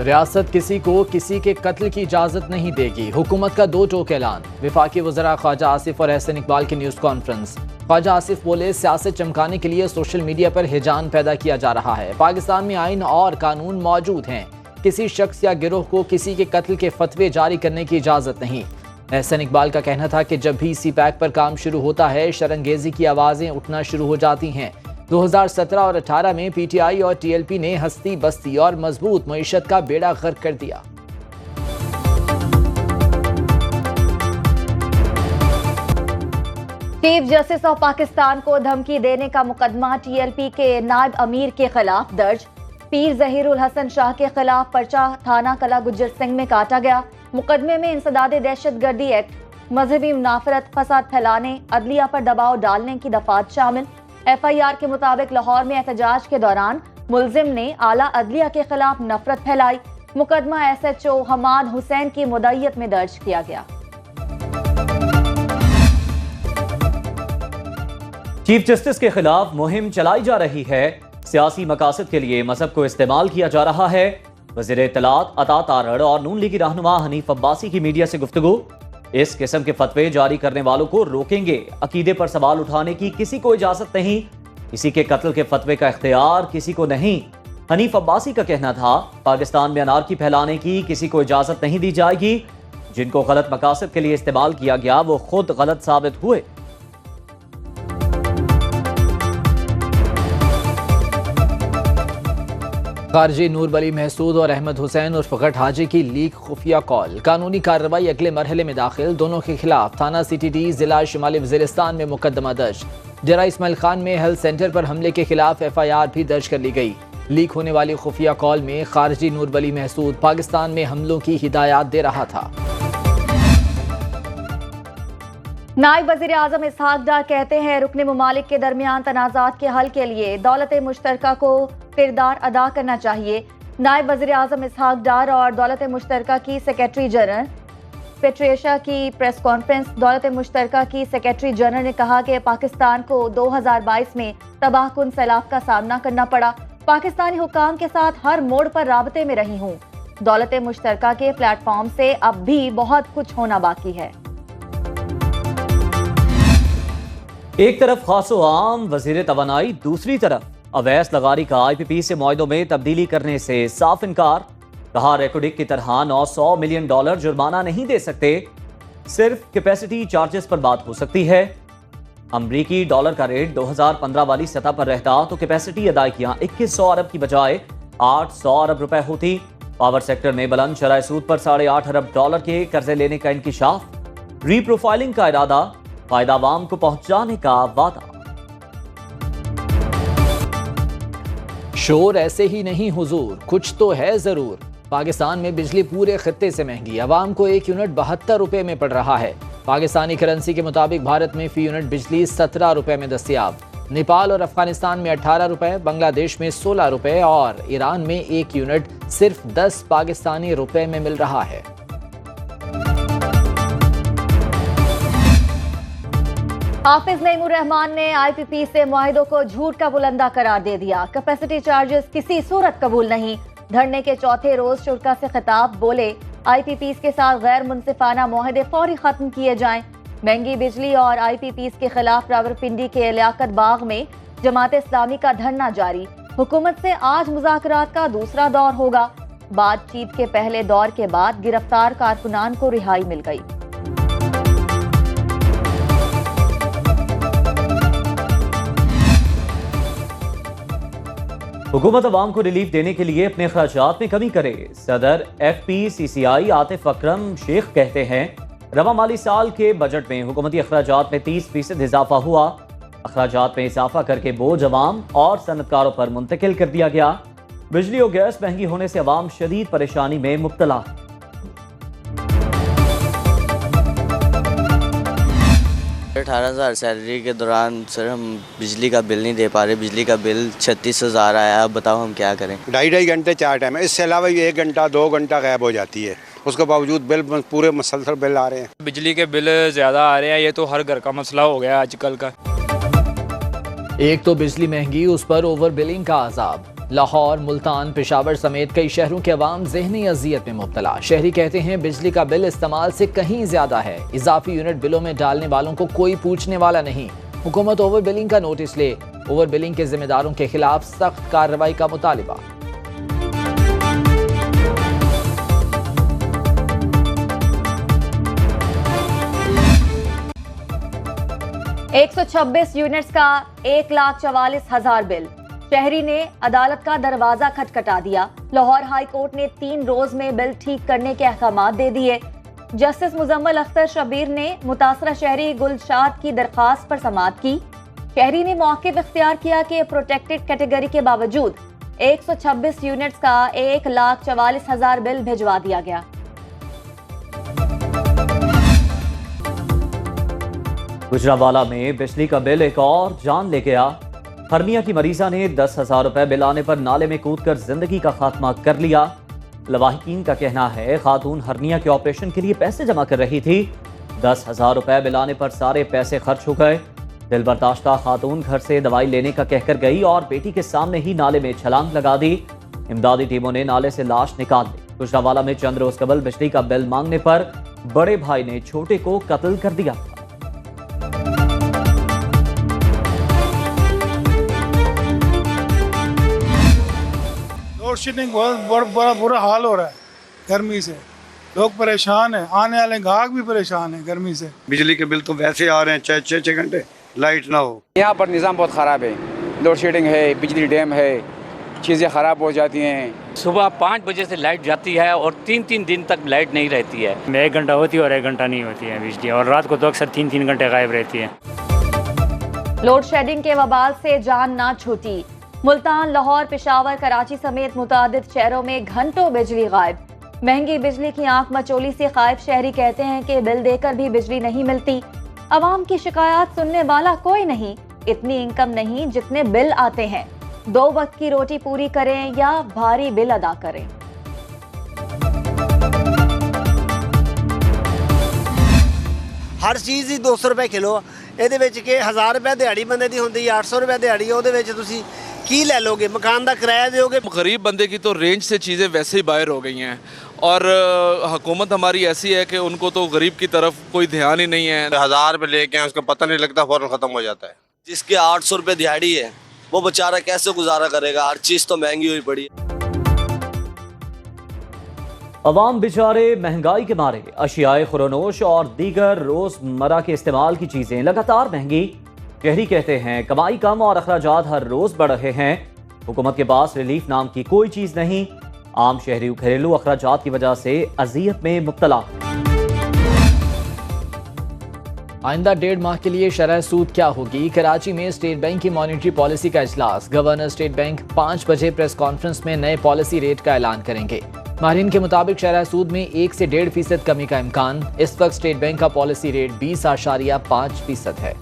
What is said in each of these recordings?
रियासत किसी को किसी के कत्ल की इजाजत नहीं देगी। हुकूमत का दो टोक ऐलान। वफाकी वज़रा ख्वाजा आसिफ और एहसन इकबाल की न्यूज़ कॉन्फ्रेंस। ख्वाजा आसिफ बोले, सियासत चमकाने के लिए सोशल मीडिया पर हिजान पैदा किया जा रहा है। पाकिस्तान में आइन और कानून मौजूद हैं। किसी शख्स या गिरोह को किसी के कत्ल के फतवे जारी करने की इजाज़त नहीं। एहसन इकबाल का कहना था कि जब भी सी पैक पर काम शुरू होता है, शरंगेजी की आवाज़ें उठना शुरू हो जाती हैं। 2017 और 18 में पीटीआई और टीएलपी ने हस्ती बस्ती और मजबूत मईशत का बेड़ा गर्क कर दिया। चीफ जस्टिस ऑफ पाकिस्तान को धमकी देने का मुकदमा टीएलपी के नायब अमीर के खिलाफ दर्ज। पीर जहीरुल हसन शाह के खिलाफ पर्चा थाना कला गुज्जर सिंह में काटा गया। मुकदमे में इंसदादे दहशतगर्दी एक्ट, मजहबी मुनाफरत, फसाद फैलाने, अदलिया पर दबाव डालने की दफात शामिल। एफआईआर के मुताबिक लाहौर में एहतजाज के दौरान मुलजिम ने आला अदलिया के खिलाफ नफरत फैलाई। मुकदमा एसएचओ हमाद हुसैन की मुद्दईयत में दर्ज किया गया। चीफ जस्टिस के खिलाफ मुहिम चलाई जा रही है। सियासी मकासद के लिए मजहब को इस्तेमाल किया जा रहा है। वज़ीर इत्तलात अता तारड़ और नून लीगी रहनुमा हनीफ अब्बासी की मीडिया से गुफ्तगू। इस किस्म के फतवे जारी करने वालों को रोकेंगे। अकीदे पर सवाल उठाने की किसी को इजाजत नहीं। किसी के कत्ल के फतवे का इख्तियार किसी को नहीं। हनीफ अब्बासी का कहना था, पाकिस्तान में अनारकी फैलाने की किसी को इजाजत नहीं दी जाएगी। जिनको गलत मकासद के लिए इस्तेमाल किया गया वो खुद गलत साबित हुए। खारजी नूर वली महसूद और अहमद हुसैन उर्फ गट हाजी की लीक खुफिया कॉल। कानूनी कार्रवाई अगले मरहले में दाखिल। दोनों के खिलाफ थाना सीटीडी जिला शुमाली वजीरिस्तान में मुकदमा दर्ज। डेरा इस्माइल खान में हेल्थ सेंटर पर हमले के खिलाफ एफआईआर भी दर्ज कर ली गई। लीक होने वाली खुफिया कॉल में खारजी नूर वली महसूद पाकिस्तान में हमलों की हिदायत दे रहा था। नायब वज़ीर आज़म इसहाक डार कहते हैं, रुकने ममालिक के दरमियान तनाज़ात के हल के लिए दौलत मुश्तरका को किरदार अदा करना चाहिए। नायब वज़ीर आज़म इसहाक डार और दौलत मुश्तरका की सेक्रेटरी जनरल पेट्रिशा की प्रेस कॉन्फ्रेंस। दौलत मुश्तरका की सेक्रेटरी जनरल ने कहा कि पाकिस्तान को 2022 में तबाहकुन सैलाब का सामना करना पड़ा। पाकिस्तानी हुक्काम के साथ हर मोड़ पर राबते में रही हूँ। दौलत मुश्तरका के प्लेटफॉर्म से अब भी बहुत कुछ होना बाकी है। एक तरफ खासो आम वजीर तवानाई, दूसरी तरफ अवैस लगारी का IPP से मुआहदों में तब्दीली करने से साफ इनकार। कहा, रेकोडिक की तरह $900 मिलियन जुर्माना नहीं दे सकते, सिर्फ कैपेसिटी चार्जेस पर बात हो सकती है। अमरीकी डॉलर का रेट 2015 वाली सतह पर रहता तो कैपेसिटी अदायगियां 2100 अरब की बजाय 800 अरब रुपए होती। पावर सेक्टर में बुलंद शरह सूद पर $8.5 अरब के कर्जे लेने का इंकिशाफ। रीप्रोफाइलिंग का इरादा, फायदा आवाम को पहुंचाने का वादा। शोर ऐसे ही नहीं हुजूर, कुछ तो है जरूर। पाकिस्तान में बिजली पूरे खित्ते से महंगी। आवाम को 1 यूनिट 72 रुपए में पड़ रहा है। पाकिस्तानी करेंसी के मुताबिक भारत में फी यूनिट बिजली 17 रुपए में दस्तयाब। नेपाल और अफगानिस्तान में 18 रुपए, बांग्लादेश में 16 रुपए और ईरान में 1 यूनिट सिर्फ 10 पाकिस्तानी रुपए में मिल रहा है। हाफिज नईमुर रहमान ने IPP से मुआहिदों को झूठ का बुलंदा करार दे दिया। कैपेसिटी चार्जेस किसी सूरत कबूल नहीं। धरने के चौथे रोज शुरा से खिताब, बोले IPPs के साथ गैर मुनसिफाना मुआहिदे फौरी खत्म किए जाएं। महंगी बिजली और IPPs के खिलाफ रावलपिंडी के लियाकत बाग में जमात इस्लामी का धरना जारी। हुकूमत से आज मुज़ाकरात का दूसरा दौर होगा। बातचीत के पहले दौर के बाद गिरफ्तार कारकुनान को रिहाई मिल गई। हुकूमत अवाम को रिलीफ देने के लिए अपने खर्चात में कमी करे। सदर FPCCI आतिफ अकरम शेख कहते हैं, रवा माली साल के बजट में हुकूमती अखराजात में 30% इजाफा हुआ। अखराजात में इजाफा करके बोझ अवाम और सनतकारों पर मुंतकिल कर दिया गया। बिजली और गैस महंगी होने से अवाम शदीद परेशानी में मुब्तला। 18,000 सैलरी के दौरान सर हम बिजली का बिल नहीं दे पा रहे। बिजली का बिल 36,000 आया। अब बताओ हम क्या करें। 2.5 घंटे 4 टाइम है, इससे अलावा 1 घंटा 2 घंटा गायब हो जाती है। उसके बावजूद बिल पूरे मुसलसल बिल आ रहे हैं। बिजली के बिल ज़्यादा आ रहे हैं, ये तो हर घर का मसला हो गया आजकल का। एक तो बिजली महंगी, उस पर ओवर बिलिंग का अजाब। लाहौर, मुल्तान, पेशावर समेत कई शहरों के अवाम ज़हनी अजियत में मुब्तला। शहरी कहते हैं बिजली का बिल इस्तेमाल से कहीं ज्यादा है। इजाफी यूनिट बिलों में डालने वालों को कोई पूछने वाला नहीं। हुकूमत ओवर बिलिंग का नोटिस ले। ओवर बिलिंग के जिम्मेदारों के खिलाफ सख्त कार्रवाई का मुतालिबा। $126 यूनिट्स का 1,44,000 बिल। शहरी ने अदालत का दरवाजा खटखटा दिया। लाहौर हाई कोर्ट ने 3 रोज में बिल ठीक करने के अहकाम दे दिए। जस्टिस मुजम्मल अख्तर शबीर ने मुतासरा शहरी गुलशाद की दरखास्त पर समाअत की। शहरी ने मौक़िफ़ इख्तियार किया कि प्रोटेक्टेड कैटेगरी के बावजूद 126 यूनिट्स का 1,44,000 बिल भिजवा दिया गया। गुजरावाला में बिजली का बिल एक और जान ले गया। हर्निया की मरीजा ने 10,000 रुपए बिल आने पर नाले में कूदकर जिंदगी का खात्मा कर लिया। लवाहिकीन का कहना है खातून हर्निया के ऑपरेशन के लिए पैसे जमा कर रही थी। 10,000 रुपए बिल आने पर सारे पैसे खर्च हो गए। दिल बर्दाश्ता खातून घर से दवाई लेने का कहकर गई और बेटी के सामने ही नाले में छलांग लगा दी। इमदादी टीमों ने नाले से लाश निकाल ली। गुजरावाला में चंद रोज कबल बिजली का बिल मांगने पर बड़े भाई ने छोटे को कत्ल कर दिया। लोड शेडिंग बहुत बड़ा बुरा हाल हो रहा है। गर्मी से लोग परेशान हैं, आने वाले ग्राहक भी परेशान हैं गर्मी से। बिजली के बिल तो वैसे आ रहे हैं, 6 घंटे लाइट ना हो। यहाँ पर निज़ाम बहुत ख़राब है। लोड शेडिंग है, बिजली डैम है, चीज़ें ख़राब हो जाती हैं। सुबह 5 बजे से लाइट जाती है और 3-3 दिन तक लाइट नहीं रहती है। 1 घंटा होती है और 1 घंटा नहीं होती है बिजली, और रात को तो अक्सर 3-3 घंटे गायब रहती है। लोड शेडिंग के वबाल से जान ना छूटी। मुल्तान, लाहौर, पेशावर, कराची समेत मुतादिद शहरों में घंटों बिजली गायब। महंगी बिजली की आंख मचोली से खाइफ शहरी कहते हैं कि बिल देकर भी बिजली नहीं मिलती। अवाम की शिकायत सुनने वाला कोई नहीं। इतनी इनकम नहीं जितने बिल आते हैं। 2 वक्त की रोटी पूरी करें या भारी बिल अदा करें। हर चीज़ ही 200 रुपए किलो। ਇਹਦੇ ਵਿੱਚ ਕਿ 1000 रुपए ਦਿਹਾੜੀ ਬੰਦੇ ਦੀ ਹੁੰਦੀ ਹੈ, 800 रुपए ਦਿਹਾੜੀ ਉਹਦੇ ਵਿੱਚ ਤੁਸੀਂ की ले लोगे? मकान का किराया दोगे? गरीब बंदे की तो रेंज से चीज़ें वैसे ही बाहर हो गई हैं और हुकूमत हमारी ऐसी है कि उनको तो गरीब की तरफ कोई ध्यान ही नहीं है। 1000 रुपये लेके आए, उसका पता नहीं लगता, फौरन ख़त्म हो जाता है। जिसके 800 रुपये दिहाड़ी है वो बेचारा कैसे गुजारा करेगा? हर चीज़ तो महंगी हुई पड़ी है। अवाम बेचारे महंगाई के मारे अशियाए खुरोनोश और दीगर रोजमर्रा के इस्तेमाल की चीजें लगातार महंगी। शहरी कहते हैं कमाई कम और अखराजात हर रोज बढ़ रहे हैं। हुकूमत के पास रिलीफ नाम की कोई चीज नहीं। आम शहरी घरेलू अखराजात की वजह से अजियत में मुब्तला। आइंदा 1.5 माह के लिए शरह सूद क्या होगी? कराची में स्टेट बैंक की मॉनिटरी पॉलिसी का इजलास। गवर्नर स्टेट बैंक 5 बजे प्रेस कॉन्फ्रेंस में नए पॉलिसी रेट का ऐलान करेंगे। माहिरीन के मुताबिक शरह सूद में 1 से 1.5% कमी का इम्कान। इस वक्त स्टेट बैंक का पॉलिसी रेट 20.5% है।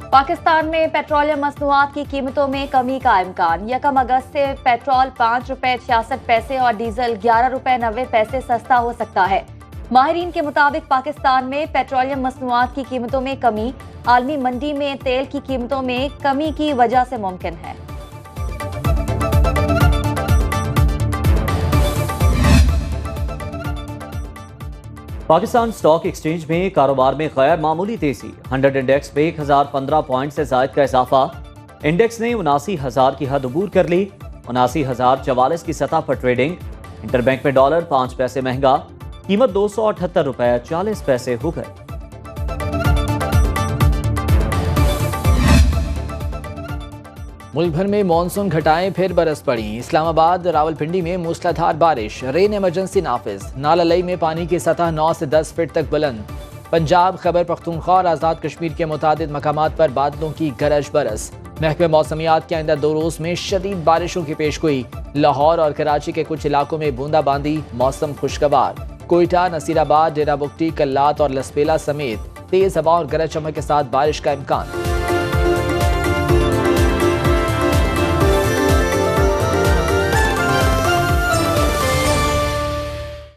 पाकिस्तान में पेट्रोलियम मसनूआत की कीमतों में कमी का इम्कान। 1 अगस्त से पेट्रोल 5 रुपए 66 पैसे और डीजल 11 रुपए 90 पैसे सस्ता हो सकता है। माहिरीन के मुताबिक पाकिस्तान में पेट्रोलियम मसनूआत की कीमतों में कमी आलमी मंडी में तेल की कीमतों में कमी की वजह से मुमकिन है। पाकिस्तान स्टॉक एक्सचेंज में कारोबार में गैर मामूली तेजी। 100 इंडेक्स पे 1015 पॉइंट से जायद का इजाफा। इंडेक्स ने 79,000 की हद अबूर कर ली। 79,044 की सतह पर ट्रेडिंग। इंटरबैंक में डॉलर 5 पैसे महंगा, कीमत 278 रुपए 40 पैसे हो गए। मुल्क भर में मानसून घटाएं फिर बरस पड़ी। इस्लामाबाद, रावलपिंडी में मूसलाधार बारिश। रेन इमरजेंसी नाफिज। नाला लई में पानी की सतह 9 से 10 फीट तक बुलंद। पंजाब, खैबर पख्तूनख्वा और आज़ाद कश्मीर के मुतादिद मकामात पर बादलों की गरज बरस। महकमे मौसमियात के आइंदा 2 रोज में शदीद बारिशों की पेशगोई। लाहौर और कराची के कुछ इलाकों में बूंदाबांदी। मौसम खुशगवार। कोयटा, नसीराबाद, डेरा बुगटी, कल्लात और लसपेला समेत तेज हवा और गरज चमक के साथ बारिश का इम्कान।